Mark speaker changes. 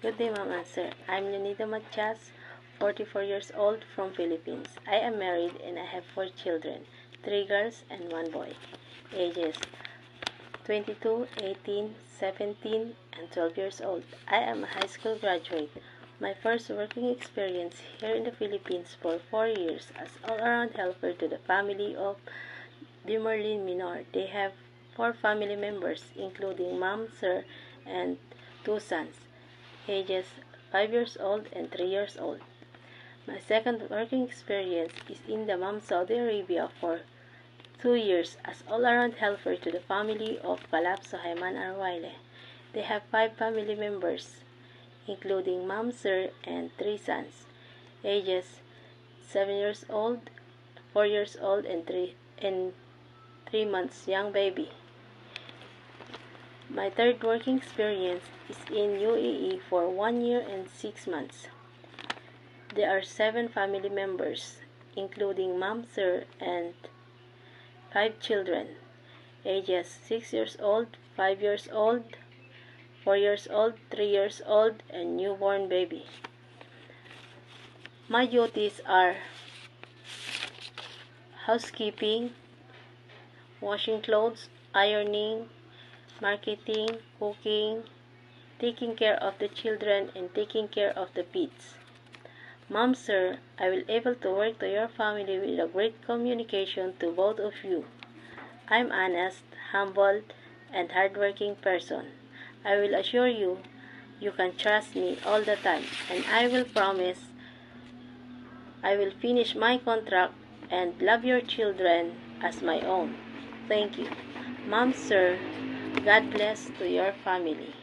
Speaker 1: Good day, Ma'am and Sir. I'm Leonida Matias, 44 years old from Philippines. I am married and I have 4 children, 3 girls and 1 boy, ages 22, 18, 17, and 12 years old. I am a high school graduate. My first working experience here in the Philippines for 4 years as all-around helper to the family of Bimerlin Minor. They have 4 family members, including Mom, Sir, and 2 sons, ages 5 years old and 3 years old. My second working experience is in the Dammam, Saudi Arabia for 2 years as all-around helper to the family of Kalap Suhaiman Arwaile. They have 5 family members, including Mom, Sir, and 3 sons, ages 7 years old, 4 years old, and 3 months young baby. My third working experience is in UAE for 1 year and 6 months. There are 7 family members, including Mom, Sir, and 5 children, ages 6 years old, 5 years old, 4 years old, 3 years old, and newborn baby. My duties are housekeeping, washing clothes, ironing, marketing, cooking, taking care of the children, and taking care of the pets. Mom, Sir, I will able to work to your family with a great communication to both of you. I'm honest, humble, and hardworking person. I will assure you, you can trust me all the time, and I will promise I will finish my contract and love your children as my own. Thank you. Mom, Sir, God bless to your family.